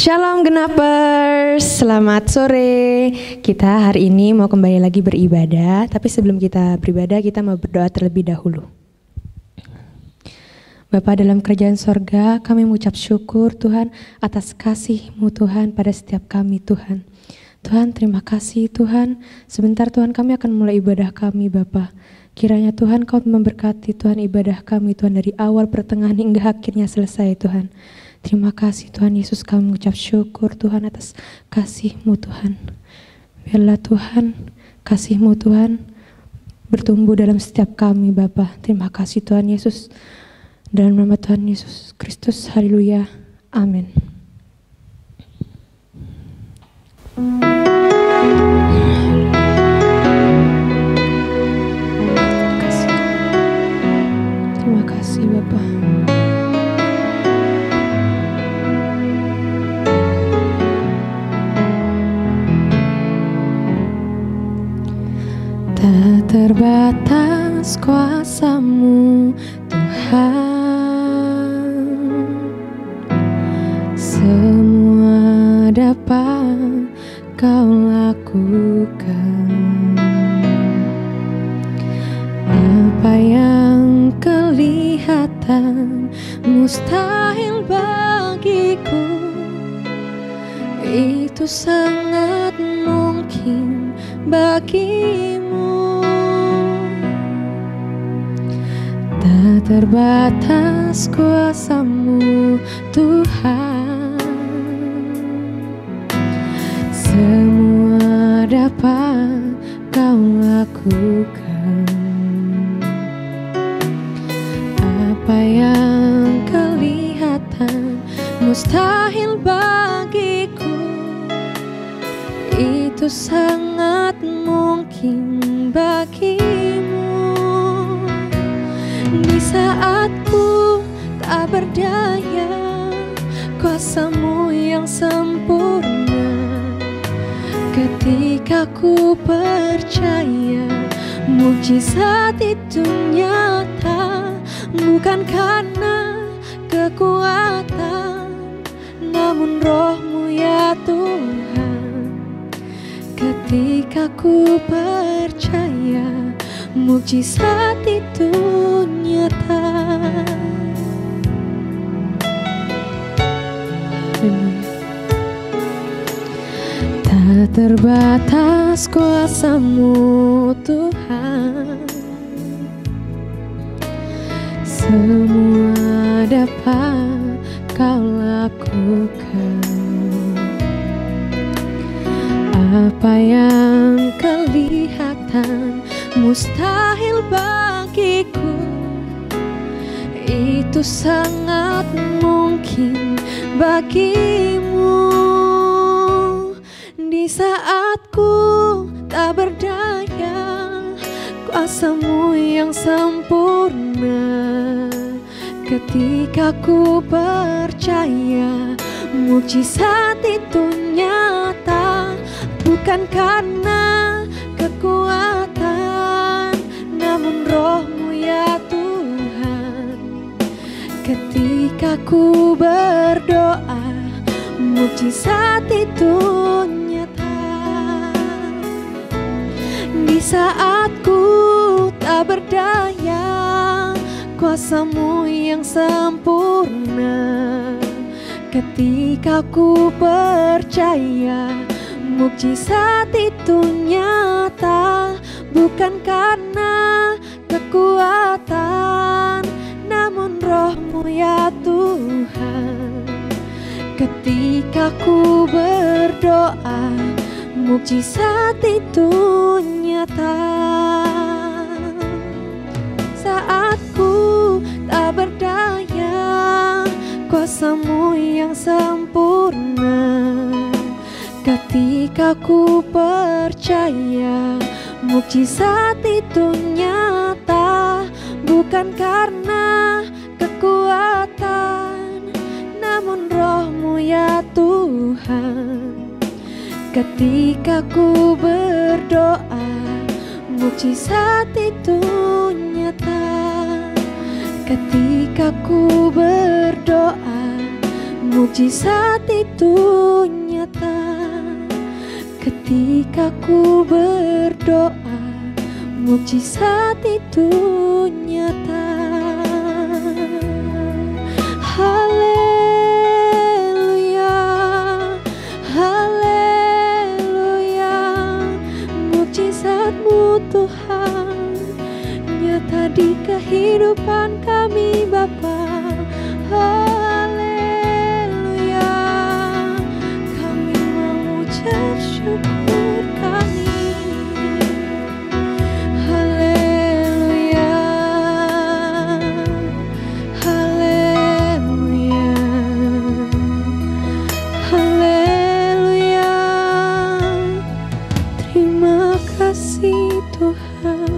Shalom Genapers, selamat sore. Kita hari ini mau kembali lagi beribadah, tapi sebelum kita beribadah kita mau berdoa terlebih dahulu. Bapa dalam kerajaan sorga, kami mengucap syukur Tuhan atas kasih-Mu Tuhan pada setiap kami Tuhan. Tuhan terima kasih Tuhan, sebentar Tuhan kami akan mulai ibadah kami Bapa. Kiranya Tuhan Kau memberkati Tuhan ibadah kami Tuhan dari awal pertengahan hingga akhirnya selesai Tuhan. Terima kasih Tuhan Yesus, kami mengucap syukur Tuhan atas kasih-Mu Tuhan. Biarlah Tuhan kasih-Mu Tuhan bertumbuh dalam setiap kami Bapa. Terima kasih Tuhan Yesus. Dalam nama Tuhan Yesus Kristus, haleluya, amin. Terima kasih Bapa. Tak terbatas kuasa-Mu Tuhan, semua dapat Kau lakukan. Apa yang kelihatan mustahil bagiku, itu sangat mungkin bagimu. Tak terbatas kuasa-Mu Tuhan, semua dapat Kau lakukan. Apa yang kelihatan mustahil bagiku, itu sangat mungkin bagimu. Di saat ku tak berdaya, kuasa-Mu yang sempurna. Ketika ku percaya, mukjizat itu nyata. Bukan karena kekuatan, namun Roh-Mu ya Tuhan. Ketika ku percaya, mukjizat itu nyata. Tak terbatas kuasa-Mu Tuhan, semua dapat Kau lakukan. Apa yang kelihatan mustahil bagiku, itu sangat mungkin bagimu. Di saat ku tak berdaya, kuasa-Mu yang sempurna. Ketika ku percaya, mukjizat itu nyata. Bukan karena kekuatan, namun Roh-Mu ya Tuhan. Ketika ku berdoa, mukjizat itu nyata. Di saat ku tak berdaya, kuasa-Mu yang sempurna. Ketika ku percaya, mukjizat itu nyata. Bukan karena kekuatan, namun Roh-Mu ya Tuhan. Ketika ku berdoa, mukjizat itu nyata. Saat ku tak berdaya, kuasa-Mu yang sempurna. Ketika ku percaya, mukjizat itu nyata. Bukan karena kekuatan, namun Roh-Mu ya Tuhan. Ketika ku berdoa, mukjizat itu nyata. Ketika ku berdoa, Mukjizat itu nyata ketika ku berdoa. Mukjizat itu nyata. Haleluya, haleluya. Mukjizat-Mu Tuhan nyata di kehidupan kami Bapa. Haleluya, kami mengucap syukur kami. Haleluya, haleluya, haleluya. Terima kasih Tuhan,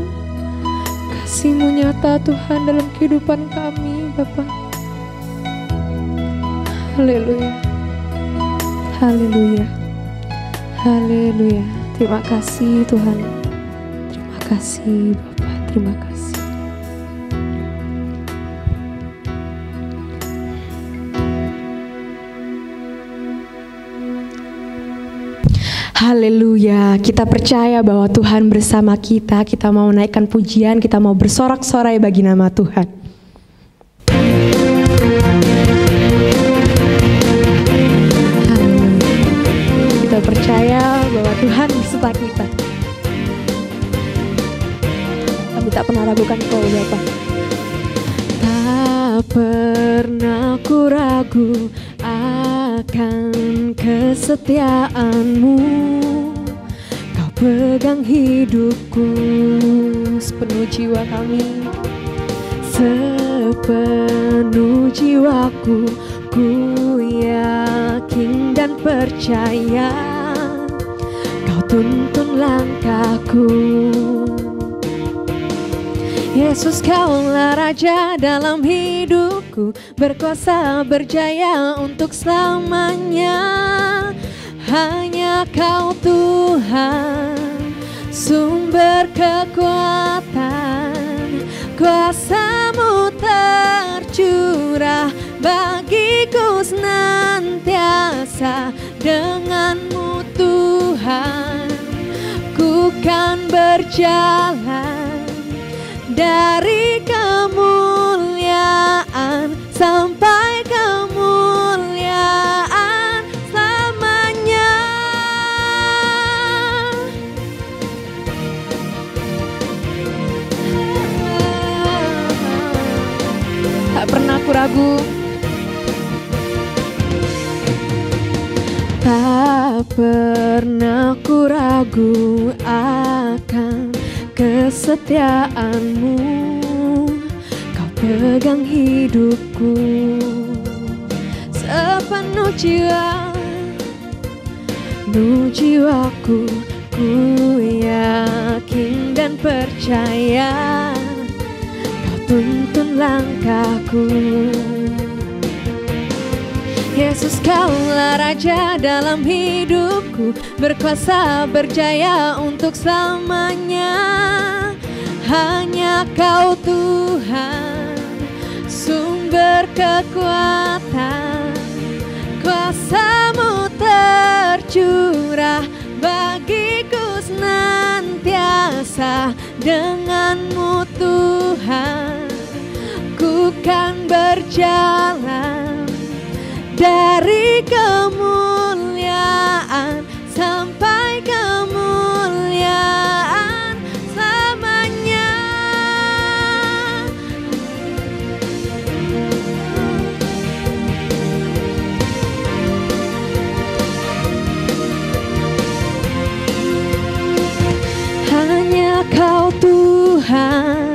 kasih-Mu nyata Tuhan dalam kehidupan kami Bapa. Haleluya, haleluya, haleluya. Terima kasih Tuhan, terima kasih Bapa, terima kasih. Haleluya, kita percaya bahwa Tuhan bersama kita. Kita mau naikkan pujian, kita mau bersorak-sorai bagi nama Tuhan. Kita percaya bahwa Tuhan beserta kita. Kami tak pernah ragukan Kau Bapa. Tak pernah ku ragu akan kesetiaan-Mu. Kau pegang hidupku, sepenuh jiwa kami, sepenuh jiwaku. Ku yakin dan percaya Kau tuntun langkahku. Yesus, Kaulah Raja dalam hidupku, berkuasa berjaya untuk selamanya. Hanya Kau Tuhan, sumber kekuatan. Kuasa-Mu tercurah bagiku senantiasa. Dengan-Mu Tuhan, ku kan berjalan dari kemuliaan sampai kemuliaan selamanya. Tak pernah ku ragu, tak pernah ku ragu akan kesetiaan-Mu. Kau pegang hidupku, sepenuh jiwa, penuh jiwaku. Ku yakin dan percaya Kau tuntun langkahku. Yesus, Kaulah Raja dalam hidupku, berkuasa berjaya untuk selamanya. Hanya Kau Tuhan, sumber kekuatan. Kuasa-Mu tercurah bagiku senantiasa. Dengan-Mu Tuhan, ku kan berjalan dari kemuliaan sampai kemuliaan selamanya. Hanya Kau Tuhan,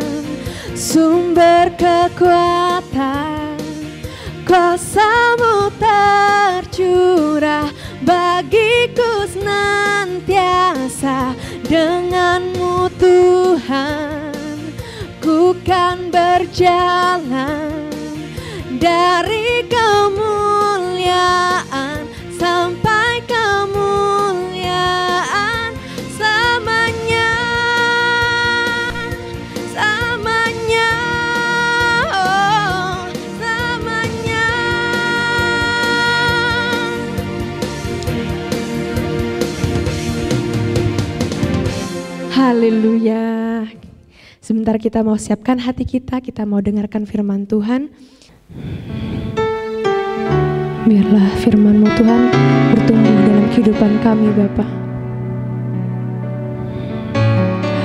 sumber kekuatan. Kuasa-Mu tercurah bagiku senantiasa. Dengan-Mu Tuhan, ku kan berjalan dari kemuliaan sampai kemuliaan selamanya. Selamanya, oh, selamanya. Haleluya. Sebentar kita mau siapkan hati kita mau dengarkan firman Tuhan. Biarlah firman-Mu Tuhan bertumbuh dalam kehidupan kami Bapa.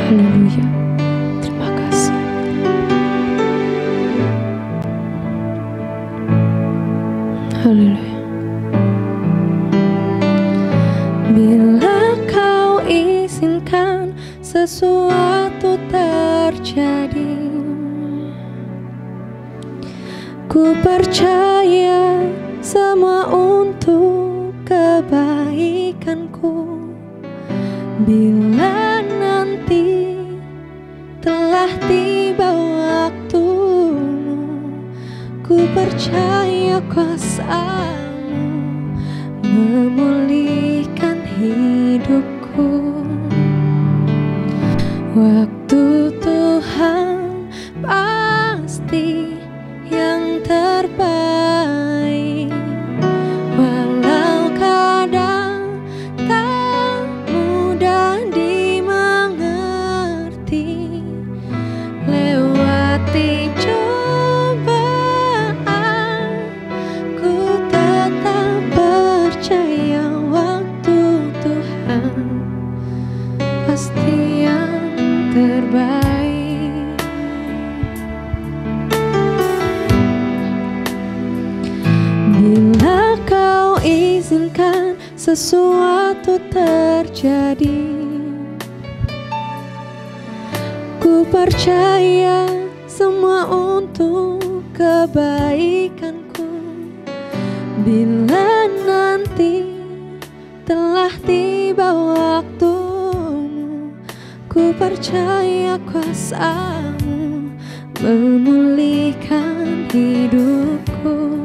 Haleluya. Terima kasih. Haleluya. Bila Kau izinkan sesuatu terjadi, ku percaya semua untuk kebaikanku. Bila nanti telah tiba waktumu, ku percaya kuasa-Mu memulihkan hidupku. Waktu Tuhan pasti yang terbaik, walau kadang tak mudah dimengerti. Lewati cobaan, ku tetap percaya waktu Tuhan pasti yang terbaik. Bila Kau izinkan sesuatu terjadi, ku percaya semua untuk kebaikanku. Bila nanti telah tiba waktumu, ku percaya kuasa-Mu memulihkan hidupku.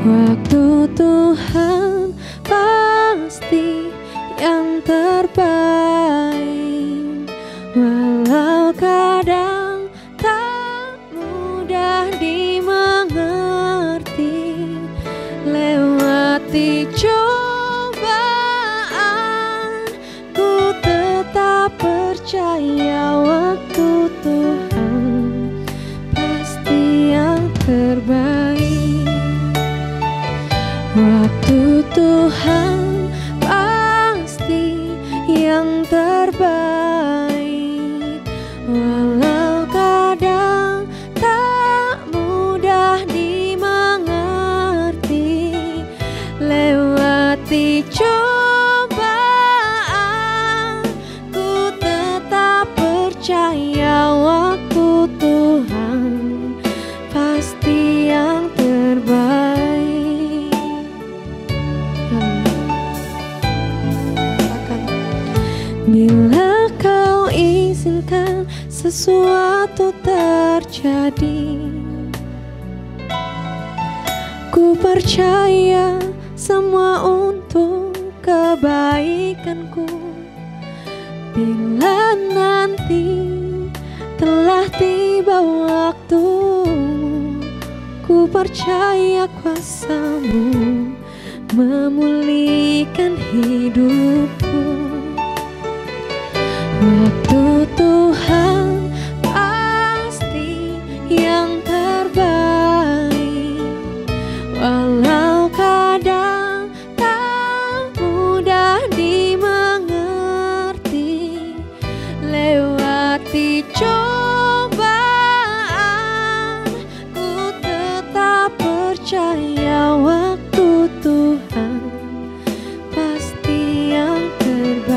Waktu Tuhan pasti yang terbaik, walau kadang tak mudah dimengerti. Lewati cobaan, ku tetap percaya waktu Tuhan pasti yang terbaik. Waktu Tuhan pasti yang terbaik, walau kadang tak mudah dimengerti. Lewati cobaan, ku tetap percaya waktu Tuhan pasti yang terbaik. Bila Kau izinkan sesuatu terjadi, ku percaya semua untuk kebaikanku. Bila nanti telah tiba waktumu, ku percaya kuasa-Mu memulihkan hidupku. Waktu Tuhan pasti yang terbaik, walau kadang tak mudah dimengerti. Lewati cobaan, ku tetap percaya waktu Tuhan pasti yang terbaik.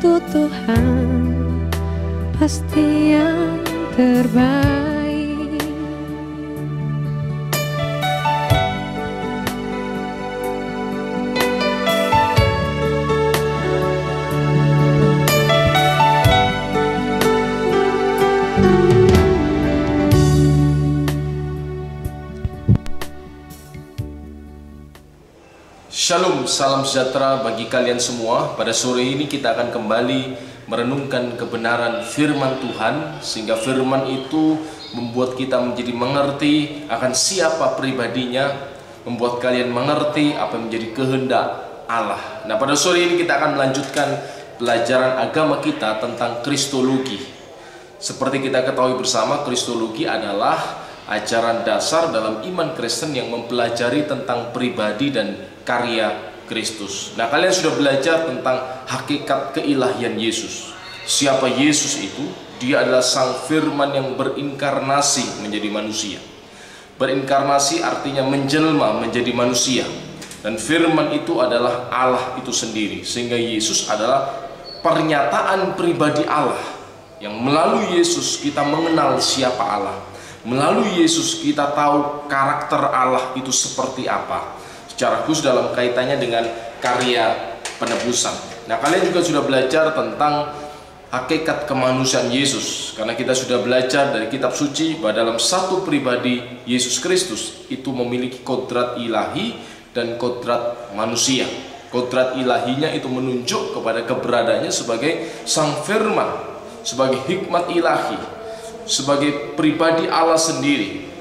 untuk Tuhan pasti yang terbaik. Shalom, salam sejahtera bagi kalian semua. Pada sore ini kita akan kembali merenungkan kebenaran firman Tuhan, sehingga firman itu membuat kita menjadi mengerti akan siapa pribadinya, membuat kalian mengerti apa yang menjadi kehendak Allah. Nah, pada sore ini kita akan melanjutkan pelajaran agama kita tentang Kristologi. Seperti kita ketahui bersama, Kristologi adalah ajaran dasar dalam iman Kristen yang mempelajari tentang pribadi dan karya Kristus. Nah, kalian sudah belajar tentang hakikat keilahian Yesus. Siapa Yesus itu? Dia adalah Sang Firman yang berinkarnasi menjadi manusia. Berinkarnasi artinya menjelma menjadi manusia. Dan firman itu adalah Allah itu sendiri. Sehingga Yesus adalah pernyataan pribadi Allah, yang melalui Yesus kita mengenal siapa Allah. Melalui Yesus kita tahu karakter Allah itu seperti apa, secara khusus dalam kaitannya dengan karya penebusan. Nah, kalian juga sudah belajar tentang hakikat kemanusiaan Yesus, karena kita sudah belajar dari kitab suci bahwa dalam satu pribadi Yesus Kristus itu memiliki kodrat ilahi dan kodrat manusia. Kodrat ilahinya itu menunjuk kepada keberadaannya sebagai Sang Firman, sebagai hikmat ilahi, sebagai pribadi Allah sendiri.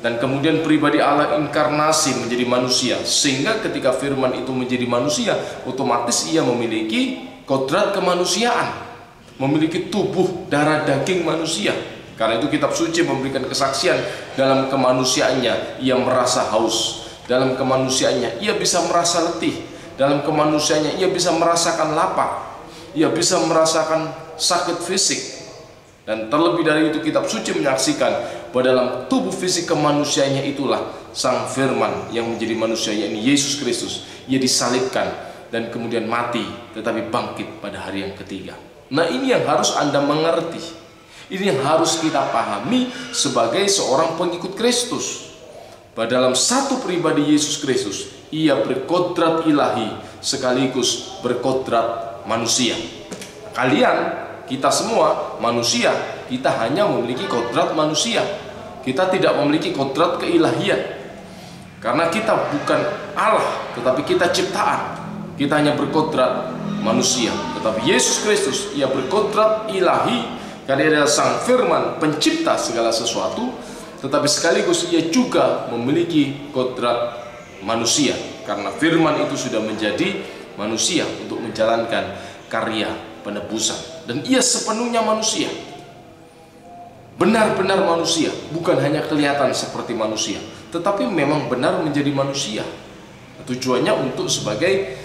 Dan kemudian pribadi Allah inkarnasi menjadi manusia, sehingga ketika firman itu menjadi manusia, otomatis ia memiliki kodrat kemanusiaan, memiliki tubuh darah daging manusia. Karena itu kitab suci memberikan kesaksian dalam kemanusiaannya ia merasa haus, dalam kemanusiaannya ia bisa merasa letih, dalam kemanusiaannya ia bisa merasakan lapar, ia bisa merasakan sakit fisik. Dan terlebih dari itu, kitab suci menyaksikan bahwa dalam tubuh fisik kemanusiaannya itulah Sang Firman yang menjadi manusia, yakni Yesus Kristus. Ia disalibkan dan kemudian mati, tetapi bangkit pada hari yang ketiga. Nah, ini yang harus Anda mengerti. Ini yang harus kita pahami sebagai seorang pengikut Kristus, bahwa dalam satu pribadi Yesus Kristus, ia berkodrat ilahi sekaligus berkodrat manusia. Kalian, kita semua manusia, kita hanya memiliki kodrat manusia. Kita tidak memiliki kodrat keilahian, karena kita bukan Allah, tetapi kita ciptaan. Kita hanya berkodrat manusia. Tetapi Yesus Kristus, ia berkodrat ilahi, karena ia adalah Sang Firman, pencipta segala sesuatu. Tetapi sekaligus ia juga memiliki kodrat manusia, karena firman itu sudah menjadi manusia untuk menjalankan karya penebusan. Dan ia sepenuhnya manusia, benar-benar manusia, bukan hanya kelihatan seperti manusia, tetapi memang benar menjadi manusia. Tujuannya untuk sebagai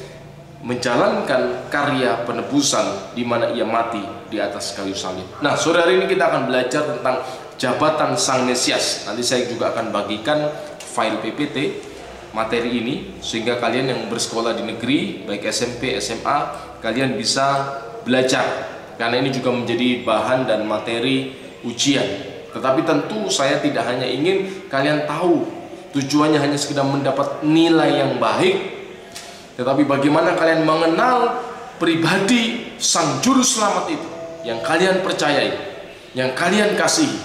menjalankan karya penebusan, di mana ia mati di atas kayu salib. Nah, sore hari ini kita akan belajar tentang jabatan Sang Mesias. Nanti saya juga akan bagikan file PPT materi ini, sehingga kalian yang bersekolah di negeri, baik SMP, SMA, kalian bisa belajar, karena ini juga menjadi bahan dan materi ujian. Tetapi tentu saya tidak hanya ingin kalian tahu, tujuannya hanya sekedar mendapat nilai yang baik, tetapi bagaimana kalian mengenal pribadi Sang Juru Selamat itu, yang kalian percayai, yang kalian kasihi,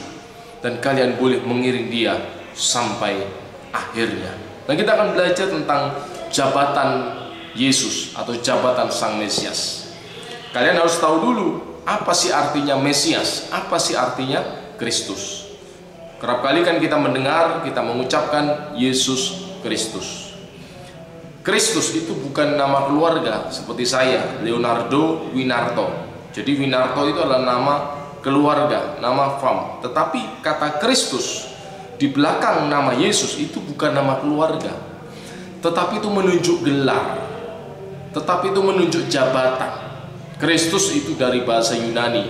dan kalian boleh mengiring dia sampai akhirnya. Nah, kita akan belajar tentang jabatan Yesus atau jabatan Sang Mesias. Kalian harus tahu dulu, apa sih artinya Mesias? Apa sih artinya Kristus? Kerap kali kan kita mendengar, kita mengucapkan Yesus Kristus. Kristus itu bukan nama keluarga seperti saya, Leonardo Winarto. Jadi Winarto itu adalah nama keluarga, nama fam. Tetapi kata Kristus di belakang nama Yesus itu bukan nama keluarga, tetapi itu menunjuk gelar, tetapi itu menunjuk jabatan. Kristus itu dari bahasa Yunani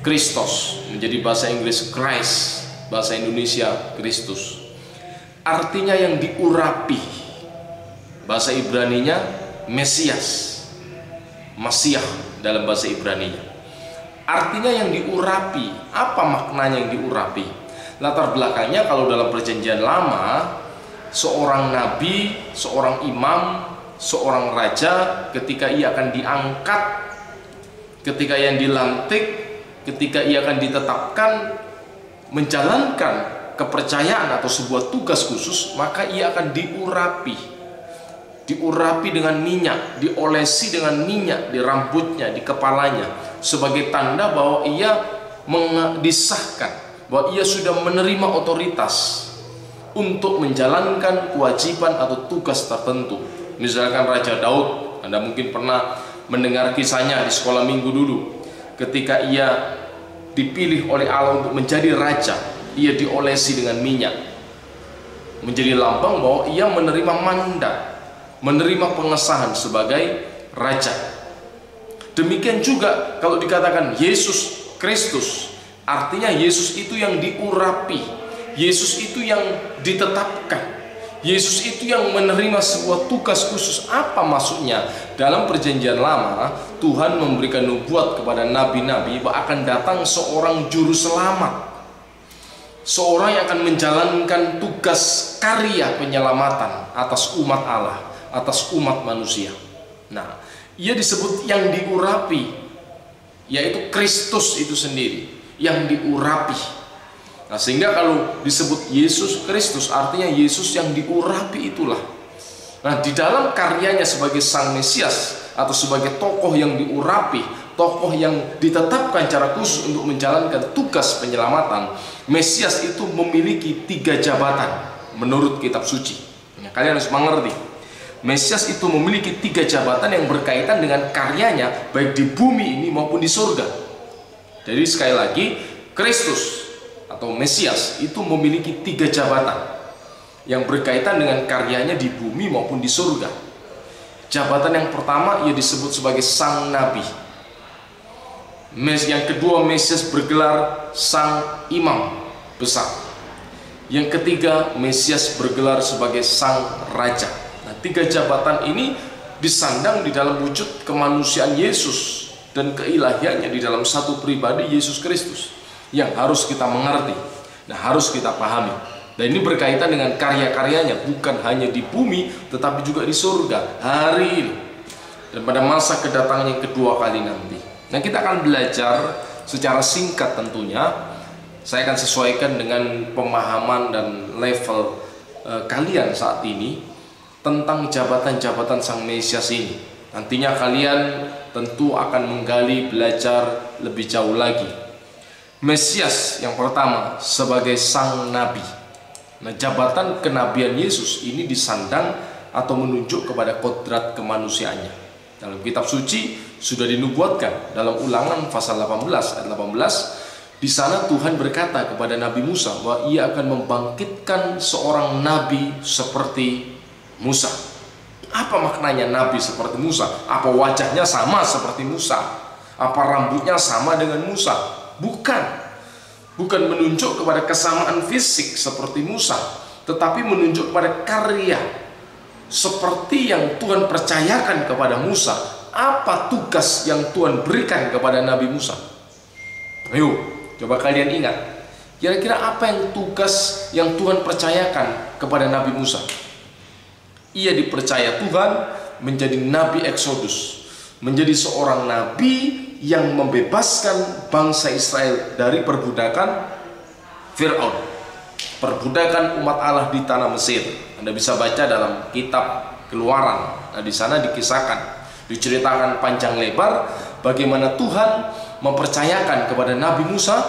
Christos, menjadi bahasa Inggris Christ, bahasa Indonesia Kristus. Artinya yang diurapi. Bahasa Ibraninya Mesias. Masiah dalam bahasa Ibrani-nya. Artinya yang diurapi. Apa maknanya yang diurapi? Latar belakangnya kalau dalam perjanjian lama, seorang nabi, seorang imam, seorang raja ketika ia akan diangkat, ketika yang dilantik, ketika ia akan ditetapkan menjalankan kepercayaan atau sebuah tugas khusus, maka ia akan diurapi dengan minyak, diolesi dengan minyak di rambutnya, di kepalanya, sebagai tanda bahwa ia disahkan, bahwa ia sudah menerima otoritas untuk menjalankan kewajiban atau tugas tertentu. Misalkan Raja Daud, Anda mungkin pernah mendengar kisahnya di sekolah minggu dulu. Ketika ia dipilih oleh Allah untuk menjadi raja, ia diolesi dengan minyak, menjadi lambang bahwa ia menerima mandat, menerima pengesahan sebagai raja. Demikian juga kalau dikatakan Yesus Kristus, artinya Yesus itu yang diurapi, Yesus itu yang ditetapkan, Yesus itu yang menerima sebuah tugas khusus. Apa maksudnya? Dalam perjanjian lama, Tuhan memberikan nubuat kepada nabi-nabi bahwa akan datang seorang juru selamat, seorang yang akan menjalankan tugas karya penyelamatan atas umat Allah, atas umat manusia. Nah, ia disebut yang diurapi, yaitu Kristus itu sendiri yang diurapi. Nah, sehingga kalau disebut Yesus Kristus, artinya Yesus yang diurapi itulah. Nah, di dalam karyanya sebagai Sang Mesias atau sebagai tokoh yang diurapi, tokoh yang ditetapkan secara khusus untuk menjalankan tugas penyelamatan, Mesias itu memiliki 3 jabatan menurut kitab suci. Nah, kalian harus mengerti, Mesias itu memiliki 3 jabatan yang berkaitan dengan karyanya, baik di bumi ini maupun di surga. Jadi sekali lagi, Kristus atau Mesias itu memiliki 3 jabatan yang berkaitan dengan karyanya di bumi maupun di surga. Jabatan yang pertama, ia disebut sebagai Sang Nabi. Yang kedua, Mesias bergelar Sang Imam Besar. Yang ketiga, Mesias bergelar sebagai Sang Raja. Nah, 3 jabatan ini disandang di dalam wujud kemanusiaan Yesus dan keilahiannya di dalam satu pribadi, Yesus Kristus, yang harus kita mengerti, nah harus kita pahami. Dan ini berkaitan dengan karya-karyanya, bukan hanya di bumi tetapi juga di surga hari ini dan pada masa kedatangan yang kedua kali nanti. Nah, kita akan belajar secara singkat tentunya. Saya akan sesuaikan dengan pemahaman dan level kalian saat ini tentang jabatan-jabatan Sang Mesias ini. Nantinya kalian tentu akan menggali, belajar lebih jauh lagi. Mesias yang pertama sebagai Sang Nabi. Nah, jabatan kenabian Yesus ini disandang atau menunjuk kepada kodrat kemanusiaannya. Dalam kitab suci sudah dinubuatkan dalam Ulangan pasal 18 ayat 18. Di sana Tuhan berkata kepada Nabi Musa bahwa ia akan membangkitkan seorang nabi seperti Musa. Apa maknanya nabi seperti Musa? Apa wajahnya sama seperti Musa? Apa rambutnya sama dengan Musa? Bukan menunjuk kepada kesamaan fisik seperti Musa, tetapi menunjuk kepada karya seperti yang Tuhan percayakan kepada Musa. Apa tugas yang Tuhan berikan kepada Nabi Musa? Ayo, coba kalian ingat. Kira-kira apa yang tugas yang Tuhan percayakan kepada Nabi Musa? Ia dipercaya Tuhan menjadi Nabi Eksodus, menjadi seorang nabi yang membebaskan bangsa Israel dari perbudakan Fir'aun, perbudakan umat Allah di tanah Mesir. Anda bisa baca dalam kitab Keluaran. Nah, di sana dikisahkan, diceritakan panjang lebar bagaimana Tuhan mempercayakan kepada Nabi Musa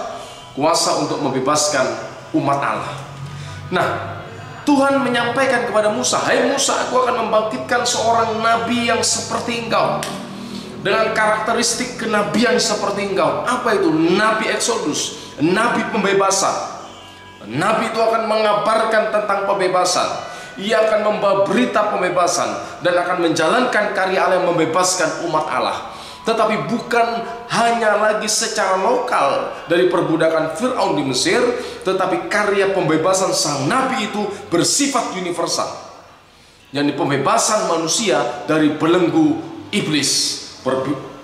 kuasa untuk membebaskan umat Allah. Nah, Tuhan menyampaikan kepada Musa, "Hai Musa, aku akan membangkitkan seorang nabi yang seperti engkau, dengan karakteristik kenabian seperti engkau." Apa itu? Nabi Eksodus, nabi pembebasan. Nabi itu akan mengabarkan tentang pembebasan. Ia akan membawa berita pembebasan dan akan menjalankan karya Allah yang membebaskan umat Allah. Tetapi bukan hanya lagi secara lokal dari perbudakan Fir'aun di Mesir, tetapi karya pembebasan sang nabi itu bersifat universal, yakni pembebasan manusia dari belenggu iblis,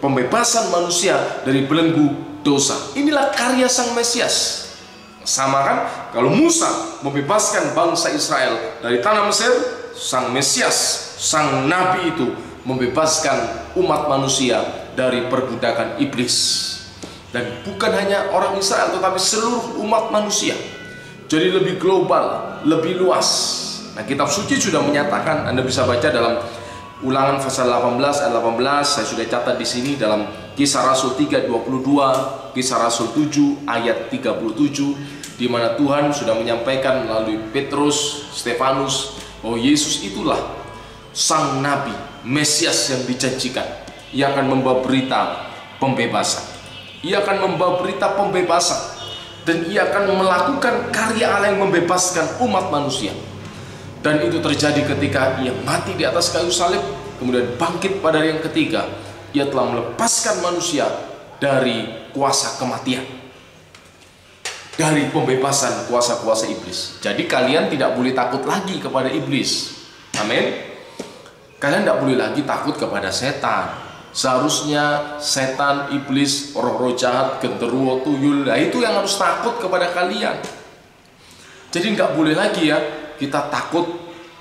pembebasan manusia dari belenggu dosa. Inilah karya Sang Mesias. Sama kan? Kalau Musa membebaskan bangsa Israel dari tanah Mesir, Sang Mesias, Sang Nabi itu membebaskan umat manusia dari perbudakan iblis. Dan bukan hanya orang Israel, tetapi seluruh umat manusia. Jadi lebih global, lebih luas. Nah, kitab suci sudah menyatakan, Anda bisa baca dalam Ulangan pasal 18 ayat 18, saya sudah catat di sini dalam Kisah Rasul 3:22, Kisah Rasul 7 ayat 37, di mana Tuhan sudah menyampaikan melalui Petrus, Stefanus, bahwa Yesus itulah Sang Nabi, Mesias yang dijanjikan. Ia akan membawa berita pembebasan. Ia akan membawa berita pembebasan, dan ia akan melakukan karya Allah yang membebaskan umat manusia. Dan itu terjadi ketika ia mati di atas kayu salib, kemudian bangkit pada hari yang ketiga. Ia telah melepaskan manusia dari kuasa kematian, dari pembebasan kuasa-kuasa iblis. Jadi kalian tidak boleh takut lagi kepada iblis. Amin. Kalian tidak boleh lagi takut kepada setan. Seharusnya setan, iblis, roh-roh jahat, genderuwo, tuyul, nah itu yang harus takut kepada kalian. Jadi nggak boleh lagi ya kita takut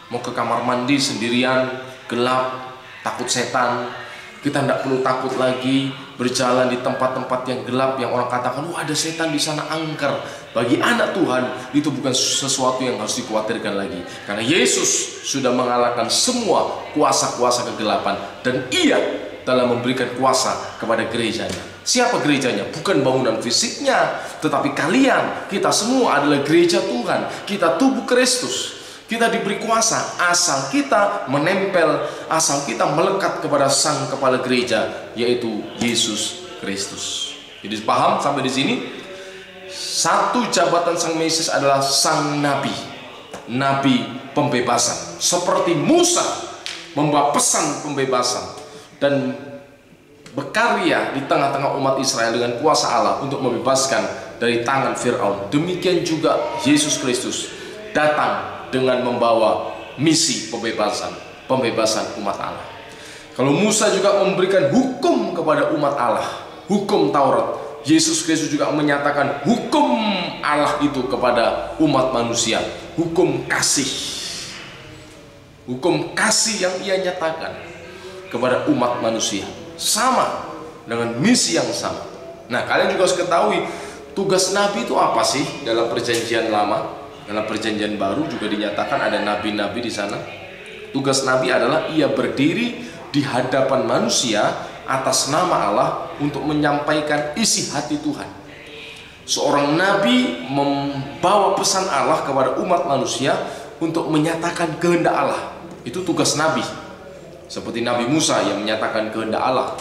mau ke kamar mandi sendirian, gelap, takut setan. Kita tidak perlu takut lagi berjalan di tempat-tempat yang gelap, yang orang katakan, wah ada setan di sana, angker. Bagi anak Tuhan itu bukan sesuatu yang harus dikhawatirkan lagi, karena Yesus sudah mengalahkan semua kuasa-kuasa kegelapan, dan Ia telah memberikan kuasa kepada gerejanya. Siapa gerejanya? Bukan bangunan fisiknya, tetapi kalian, kita semua adalah gereja Tuhan. Kita tubuh Kristus. Kita diberi kuasa asal kita menempel, asal kita melekat kepada Sang Kepala Gereja, yaitu Yesus Kristus. Jadi paham sampai di sini? Satu jabatan Sang Mesias adalah Sang Nabi, Nabi pembebasan. Seperti Musa membawa pesan pembebasan dan berkarya di tengah-tengah umat Israel dengan kuasa Allah untuk membebaskan dari tangan Firaun. Demikian juga Yesus Kristus datang dengan membawa misi pembebasan umat Allah. Kalau Musa juga memberikan hukum kepada umat Allah, hukum Taurat, Yesus Kristus juga menyatakan hukum Allah itu kepada umat manusia, hukum kasih. Hukum kasih yang Ia nyatakan kepada umat manusia, sama dengan misi yang sama. Nah, kalian juga harus ketahui tugas nabi itu apa sih dalam perjanjian lama. Dalam perjanjian baru juga dinyatakan ada nabi-nabi di sana. Tugas nabi adalah ia berdiri di hadapan manusia atas nama Allah untuk menyampaikan isi hati Tuhan. Seorang nabi membawa pesan Allah kepada umat manusia untuk menyatakan kehendak Allah. Itu tugas nabi. Seperti Nabi Musa yang menyatakan kehendak Allah,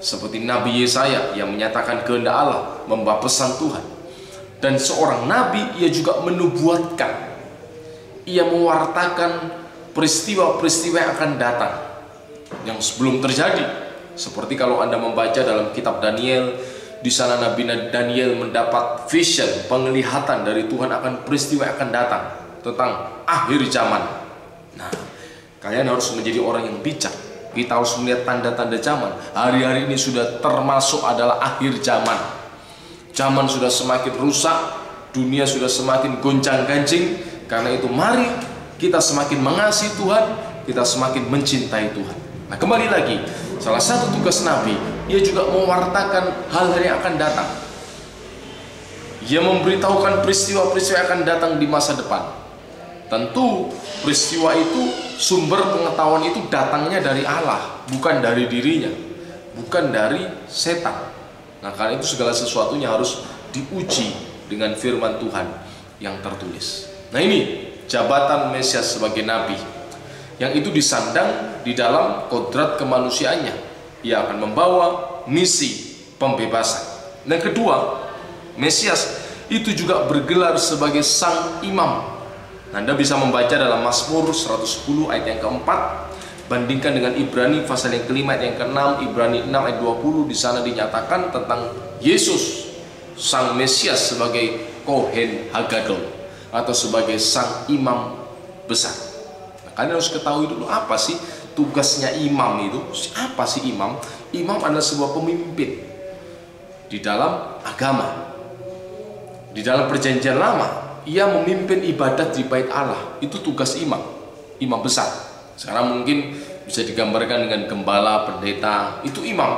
seperti Nabi Yesaya yang menyatakan kehendak Allah, membawa pesan Tuhan. Dan seorang nabi, ia juga menubuatkan, ia mewartakan peristiwa-peristiwa yang akan datang, yang sebelum terjadi. Seperti kalau Anda membaca dalam kitab Daniel, di sana Nabi Daniel mendapat vision, penglihatan dari Tuhan akan peristiwa yang akan datang, tentang akhir zaman. Nah, kalian harus menjadi orang yang bijak. Kita harus melihat tanda-tanda zaman. Hari-hari ini sudah termasuk adalah akhir zaman. Zaman sudah semakin rusak, dunia sudah semakin goncang-ganjing. Karena itu mari kita semakin mengasihi Tuhan, kita semakin mencintai Tuhan. Nah, kembali lagi, salah satu tugas nabi, ia juga mewartakan hal-hal yang akan datang. Ia memberitahukan peristiwa-peristiwa yang akan datang di masa depan. Tentu peristiwa itu, sumber pengetahuan itu datangnya dari Allah, bukan dari dirinya, bukan dari setan. Nah, karena itu segala sesuatunya harus diuji dengan firman Tuhan yang tertulis. Nah, ini jabatan Mesias sebagai nabi, yang itu disandang di dalam kodrat kemanusiaannya. Ia akan membawa misi pembebasan. Dan kedua, Mesias itu juga bergelar sebagai sang imam. Anda bisa membaca dalam Mazmur 110 ayat yang keempat, bandingkan dengan Ibrani pasal yang kelima ayat yang keenam, Ibrani 6 ayat 20, di sana dinyatakan tentang Yesus sang Mesias sebagai Kohen Hagadol atau sebagai sang imam besar. Nah, kalian harus ketahui dulu apa sih tugasnya imam itu, apa sih imam? Imam adalah sebuah pemimpin di dalam agama. Di dalam perjanjian lama, ia memimpin ibadat di bait Allah. Itu tugas imam, imam besar. Sekarang mungkin bisa digambarkan dengan gembala, pendeta, itu imam.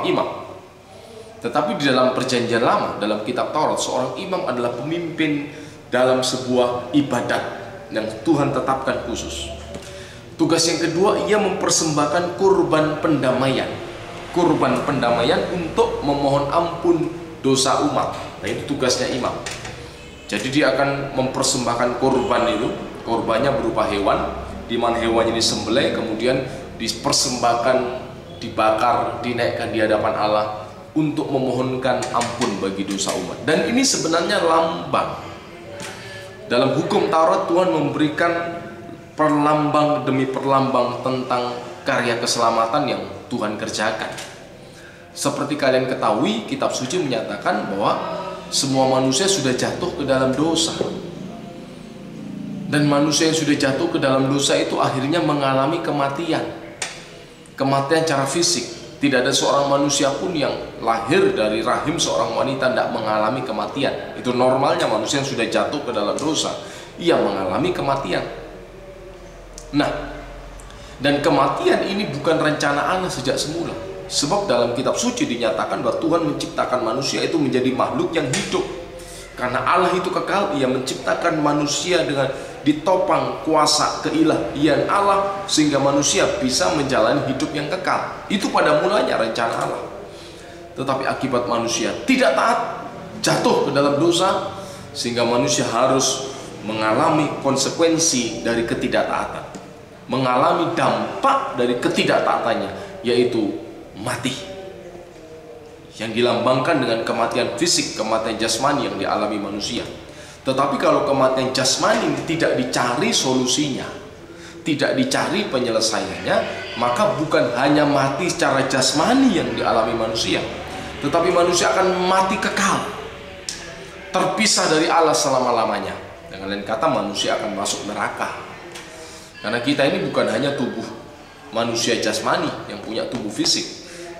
Tetapi di dalam perjanjian lama, dalam kitab Taurat, seorang imam adalah pemimpin dalam sebuah ibadat yang Tuhan tetapkan khusus. Tugas yang kedua, ia mempersembahkan kurban pendamaian. Kurban pendamaian untuk memohon ampun dosa umat. Nah, itu tugasnya imam. Jadi dia akan mempersembahkan kurban itu, kurbannya berupa hewan, di mana hewannya disembelih, kemudian dipersembahkan, dibakar, dinaikkan di hadapan Allah untuk memohonkan ampun bagi dosa umat. Dan ini sebenarnya lambang. Dalam hukum Taurat, Tuhan memberikan perlambang demi perlambang tentang karya keselamatan yang Tuhan kerjakan. Seperti kalian ketahui, kitab suci menyatakan bahwa semua manusia sudah jatuh ke dalam dosa. Dan manusia yang sudah jatuh ke dalam dosa itu akhirnya mengalami kematian. Kematian secara fisik. Tidak ada seorang manusia pun yang lahir dari rahim seorang wanita tidak mengalami kematian. Itu normalnya manusia yang sudah jatuh ke dalam dosa, ia mengalami kematian. Nah, dan kematian ini bukan rencana Allah sejak semula. Sebab dalam kitab suci dinyatakan bahwa Tuhan menciptakan manusia itu menjadi makhluk yang hidup. Karena Allah itu kekal, ia menciptakan manusia dengan ditopang kuasa keilahian Allah, sehingga manusia bisa menjalani hidup yang kekal. Itu pada mulanya rencana Allah. Tetapi akibat manusia tidak taat, jatuh ke dalam dosa, sehingga manusia harus mengalami konsekuensi dari ketidaktaatan, mengalami dampak dari ketidaktaatannya, yaitu mati, yang dilambangkan dengan kematian fisik, kematian jasmani yang dialami manusia. Tetapi kalau kematian jasmani tidak dicari solusinya, tidak dicari penyelesaiannya, maka bukan hanya mati secara jasmani yang dialami manusia, tetapi manusia akan mati kekal, terpisah dari Allah selama-lamanya. Dengan lain kata, manusia akan masuk neraka. Karena kita ini bukan hanya tubuh manusia jasmani yang punya tubuh fisik,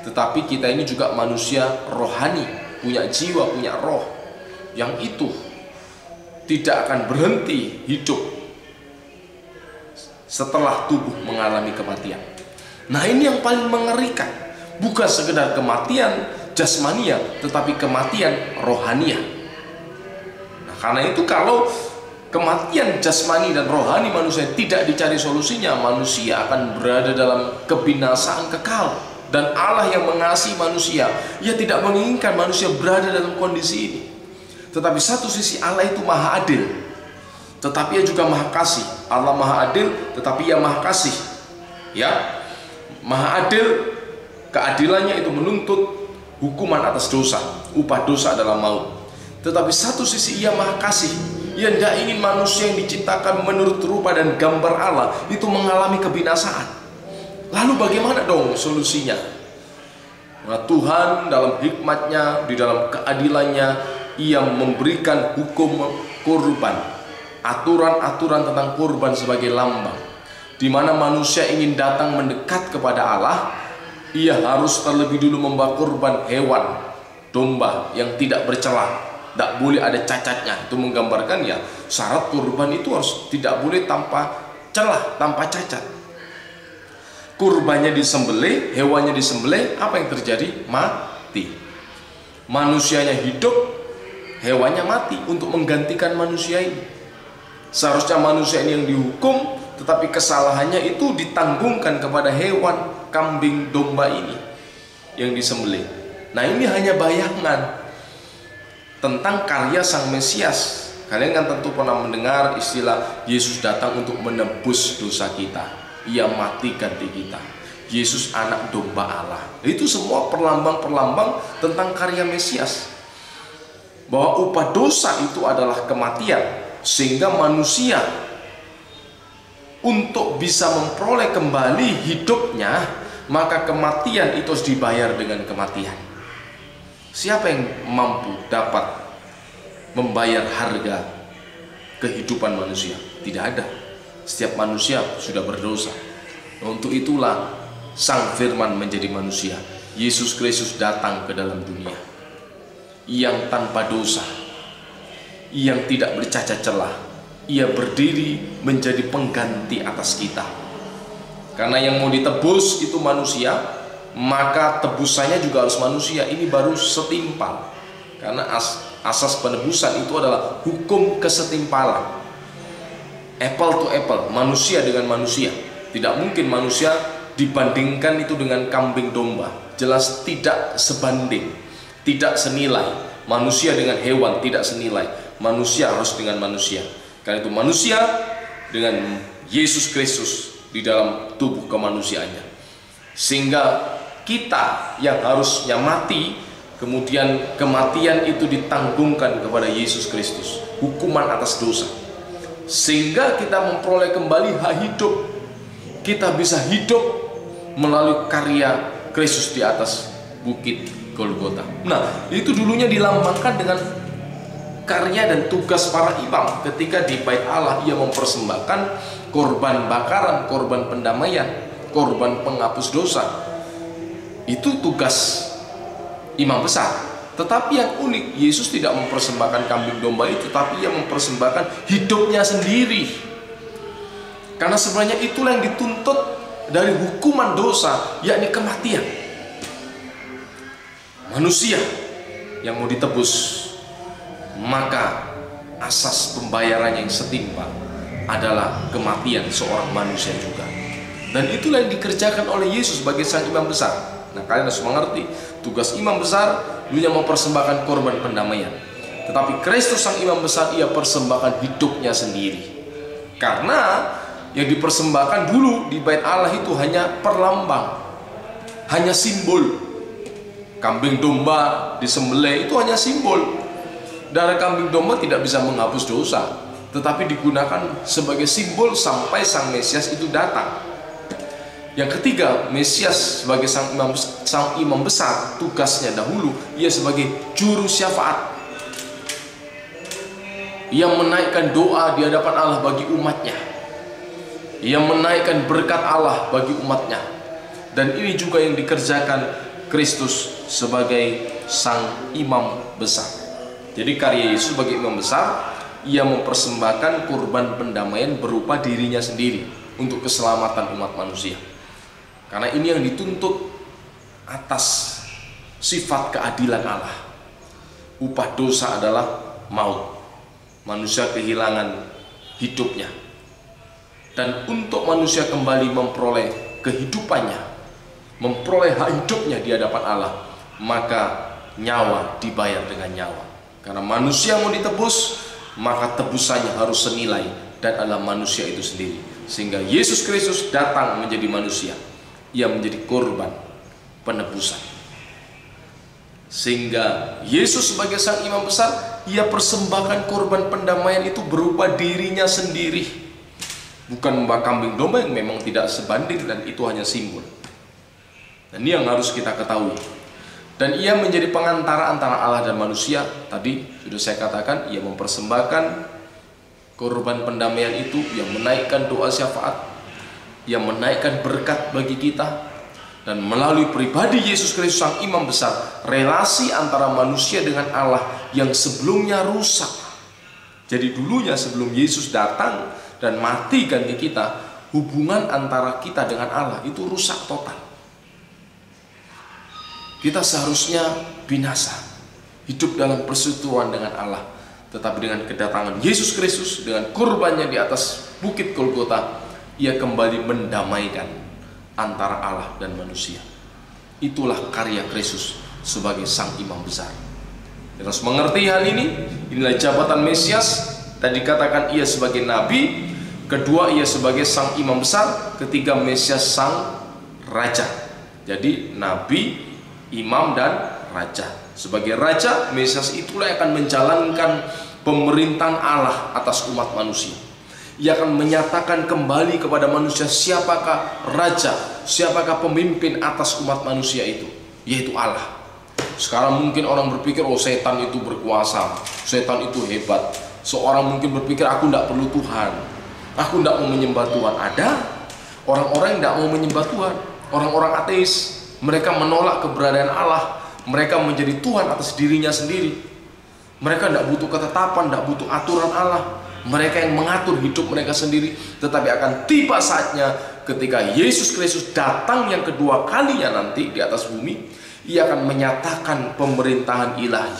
tetapi kita ini juga manusia rohani, punya jiwa, punya roh, yang itu tidak akan berhenti hidup setelah tubuh mengalami kematian. Nah, ini yang paling mengerikan, bukan sekedar kematian jasmania, tetapi kematian rohania. Nah, karena itu kalau kematian jasmani dan rohani manusia tidak dicari solusinya, manusia akan berada dalam kebinasaan kekal. Dan Allah yang mengasihi manusia, ia tidak menginginkan manusia berada dalam kondisi ini. Tetapi satu sisi Allah itu maha adil, tetapi ia juga maha kasih. Allah maha adil, tetapi ia maha kasih. Ya, maha adil, keadilannya itu menuntut hukuman atas dosa. Upah dosa adalah maut. Tetapi satu sisi ia maha kasih, ia tidak ingin manusia yang diciptakan menurut rupa dan gambar Allah itu mengalami kebinasaan. Lalu bagaimana dong solusinya? Nah, Tuhan dalam hikmatnya, di dalam keadilannya, ia memberikan hukum kurban, aturan-aturan tentang kurban sebagai lambang. Di mana manusia ingin datang mendekat kepada Allah, ia harus terlebih dulu membawa kurban hewan, domba yang tidak bercela, tidak boleh ada cacatnya. Itu menggambarkan ya, syarat kurban itu harus tidak boleh tanpa celah, tanpa cacat. Kurbannya disembelih, hewannya disembelih, apa yang terjadi? Mati. Manusianya hidup, hewannya mati untuk menggantikan manusia ini. Seharusnya manusia ini yang dihukum, tetapi kesalahannya itu ditanggungkan kepada hewan, kambing, domba ini yang disembelih. Nah, ini hanya bayangan tentang karya Sang Mesias. Kalian kan tentu pernah mendengar istilah Yesus datang untuk menebus dosa kita. Ia mati ganti kita. Yesus anak domba Allah. Itu semua perlambang-perlambang tentang karya Mesias, bahwa upah dosa itu adalah kematian, sehingga manusia untuk bisa memperoleh kembali hidupnya, maka kematian itu harus dibayar dengan kematian. Siapa yang mampu dapat membayar harga kehidupan manusia? Tidak ada. Setiap manusia sudah berdosa. Untuk itulah Sang Firman menjadi manusia. Yesus Kristus datang ke dalam dunia yang tanpa dosa, yang tidak bercacat celah. Ia berdiri menjadi pengganti atas kita. Karena yang mau ditebus itu manusia, maka tebusannya juga harus manusia. Ini baru setimpal. Karena asas penebusan itu adalah hukum kesetimpalan. Apple to apple, manusia dengan manusia. Tidak mungkin manusia dibandingkan itu dengan kambing domba. Jelas tidak sebanding, tidak senilai. Manusia dengan hewan tidak senilai. Manusia harus dengan manusia. Karena itu manusia dengan Yesus Kristus di dalam tubuh kemanusiaannya. Sehingga kita yang harusnya mati, kemudian kematian itu ditanggungkan kepada Yesus Kristus, hukuman atas dosa, sehingga kita memperoleh kembali hak hidup. Kita bisa hidup melalui karya Kristus di atas bukit Golgota. Nah, itu dulunya dilambangkan dengan karya dan tugas para imam. Ketika di bait Allah ia mempersembahkan korban bakaran, korban pendamaian, korban penghapus dosa. Itu tugas imam besar. Tetapi yang unik, Yesus tidak mempersembahkan kambing domba itu, tapi ia mempersembahkan hidupnya sendiri. Karena sebenarnya itulah yang dituntut dari hukuman dosa, yakni kematian. Manusia yang mau ditebus, maka asas pembayaran yang setimpal adalah kematian seorang manusia juga. Dan itulah yang dikerjakan oleh Yesus sebagai sang imam besar. Nah, kalian harus mengerti, tugas imam besar dulunya mempersembahkan korban pendamaian. Tetapi Kristus sang imam besar, ia persembahkan hidupnya sendiri. Karena yang dipersembahkan dulu di bait Allah itu hanya perlambang, hanya simbol. Kambing domba disembelih itu hanya simbol. Darah kambing domba tidak bisa menghapus dosa, tetapi digunakan sebagai simbol sampai sang Mesias itu datang. Yang ketiga, Mesias sebagai sang imam besar, tugasnya dahulu ia sebagai juru syafaat. Ia menaikkan doa di hadapan Allah bagi umatnya. Ia menaikkan berkat Allah bagi umatnya. Dan ini juga yang dikerjakan Kristus sebagai sang imam besar. Jadi karya Yesus sebagai imam besar, ia mempersembahkan kurban pendamaian berupa dirinya sendiri untuk keselamatan umat manusia. Karena ini yang dituntut atas sifat keadilan Allah. Upah dosa adalah maut. Manusia kehilangan hidupnya. Dan untuk manusia kembali memperoleh kehidupannya, memperoleh hak hidupnya di hadapan Allah, maka nyawa dibayar dengan nyawa. Karena manusia mau ditebus, maka tebusannya harus senilai dan adalah manusia itu sendiri. Sehingga Yesus Kristus datang menjadi manusia. Ia menjadi korban penebusan. Sehingga Yesus sebagai sang imam besar, ia persembahkan korban pendamaian itu berupa dirinya sendiri. Bukan membak kambing domba yang memang tidak sebanding, dan itu hanya simbol. Dan ini yang harus kita ketahui. Dan ia menjadi pengantara antara Allah dan manusia. Tadi sudah saya katakan, ia mempersembahkan korban pendamaian itu, yang menaikkan doa syafaat, yang menaikkan berkat bagi kita. Dan melalui pribadi Yesus Kristus sang imam besar, relasi antara manusia dengan Allah yang sebelumnya rusak. Jadi dulunya sebelum Yesus datang dan mati ganti kita, hubungan antara kita dengan Allah itu rusak total. Kita seharusnya binasa, hidup dalam persekutuan dengan Allah. Tetapi dengan kedatangan Yesus Kristus, dengan kurbannya di atas bukit Golgota, ia kembali mendamaikan antara Allah dan manusia. Itulah karya Kristus sebagai sang imam besar. Kita harus mengerti hal ini. Inilah jabatan Mesias. Tadi katakan ia sebagai nabi, kedua ia sebagai sang imam besar, ketiga Mesias sang raja. Jadi nabi, imam, dan raja. Sebagai raja, Mesias itulah yang akan menjalankan pemerintahan Allah atas umat manusia. Ia akan menyatakan kembali kepada manusia siapakah raja, siapakah pemimpin atas umat manusia itu, yaitu Allah. Sekarang mungkin orang berpikir, oh setan itu berkuasa, setan itu hebat. Seorang mungkin berpikir, aku tidak perlu Tuhan, aku tidak mau menyembah Tuhan. Ada orang-orang yang tidak mau menyembah Tuhan. Orang-orang ateis, mereka menolak keberadaan Allah. Mereka menjadi Tuhan atas dirinya sendiri. Mereka tidak butuh ketetapan, tidak butuh aturan Allah. Mereka yang mengatur hidup mereka sendiri. Tetapi akan tiba saatnya ketika Yesus Kristus datang yang kedua kalinya nanti di atas bumi, Ia akan menyatakan pemerintahan ilahi,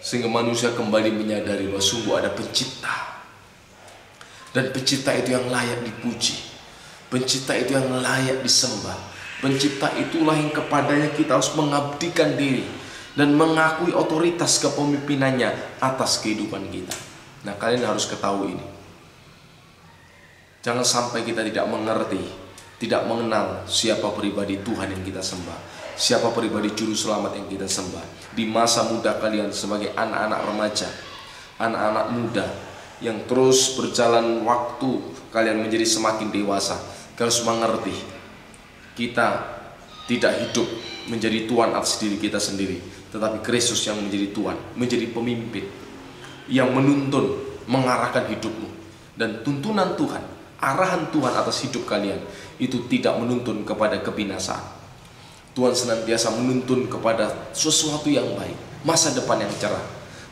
sehingga manusia kembali menyadari bahwa sungguh ada pencipta. Dan pencipta itu yang layak dipuji, pencipta itu yang layak disembah. Pencipta itulah yang kepadanya kita harus mengabdikan diri dan mengakui otoritas kepemimpinannya atas kehidupan kita. Nah, kalian harus ketahui ini. Jangan sampai kita tidak mengerti, tidak mengenal siapa pribadi Tuhan yang kita sembah, siapa pribadi juru selamat yang kita sembah. Di masa muda kalian sebagai anak-anak remaja, anak-anak muda yang terus berjalan waktu, kalian menjadi semakin dewasa, kalian harus mengerti, kita tidak hidup menjadi Tuhan atas diri kita sendiri, tetapi Kristus yang menjadi Tuhan, menjadi pemimpin yang menuntun, mengarahkan hidupmu. Dan tuntunan Tuhan, arahan Tuhan atas hidup kalian itu tidak menuntun kepada kebinasaan. Tuhan senantiasa menuntun kepada sesuatu yang baik, masa depan yang cerah.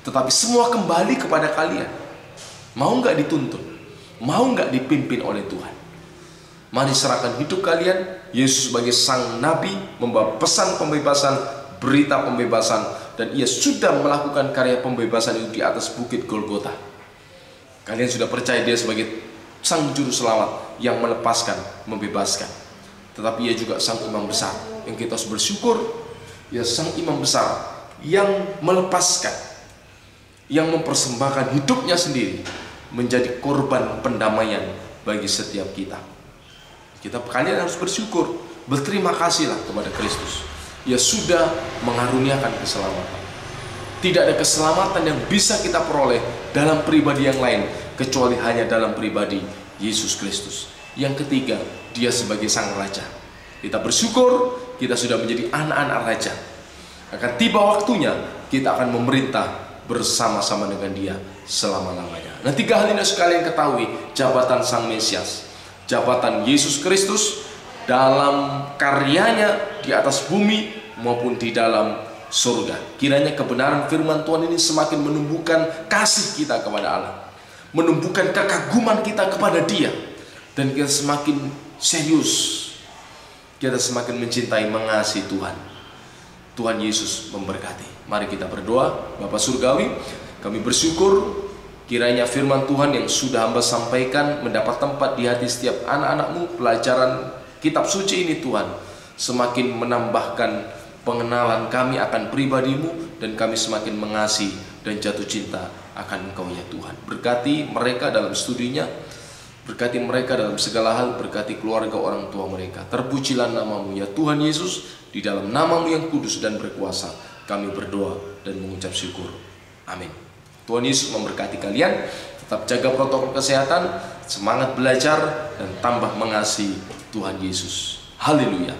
Tetapi semua kembali kepada kalian. Mau nggak dituntun? Mau nggak dipimpin oleh Tuhan? Mari serahkan hidup kalian. Yesus sebagai sang nabi membawa pesan pembebasan, berita pembebasan, dan Ia sudah melakukan karya pembebasan itu di atas bukit Golgota. Kalian sudah percaya Dia sebagai sang juru selamat yang melepaskan, membebaskan. Tetapi Ia juga sang imam besar yang kita harus bersyukur. Ia sang imam besar yang melepaskan, yang mempersembahkan hidupnya sendiri menjadi korban pendamaian bagi setiap kita. Kalian harus bersyukur, berterima kasihlah kepada Kristus. Ia sudah mengaruniakan keselamatan. Tidak ada keselamatan yang bisa kita peroleh dalam pribadi yang lain kecuali hanya dalam pribadi Yesus Kristus. Yang ketiga, Dia sebagai sang raja. Kita bersyukur kita sudah menjadi anak-anak raja. Akan tiba waktunya kita akan memerintah bersama-sama dengan Dia selama-lamanya. Nah, 3 hal ini sekalian ketahui: jabatan sang Mesias, jabatan Yesus Kristus dalam karyanya di atas bumi maupun di dalam surga. Kiranya kebenaran firman Tuhan ini semakin menumbuhkan kasih kita kepada Allah, menumbuhkan kekaguman kita kepada Dia, dan kita semakin serius, kita semakin mencintai, mengasihi Tuhan. Tuhan Yesus memberkati. Mari kita berdoa. Bapa Surgawi, kami bersyukur kiranya firman Tuhan yang sudah hamba sampaikan mendapat tempat di hati setiap anak-anak-Mu. Pelajaran kitab suci ini Tuhan semakin menambahkan pengenalan kami akan pribadi-Mu, dan kami semakin mengasihi dan jatuh cinta akan Engkau ya Tuhan. Berkati mereka dalam studinya, berkati mereka dalam segala hal, berkati keluarga orang tua mereka. Terpujilah nama-Mu ya Tuhan Yesus. Di dalam nama-Mu yang kudus dan berkuasa kami berdoa dan mengucap syukur. Amin. Tuhan Yesus memberkati kalian. Tetap jaga protokol kesehatan, semangat belajar, dan tambah mengasihi Tuhan Yesus. Haleluya.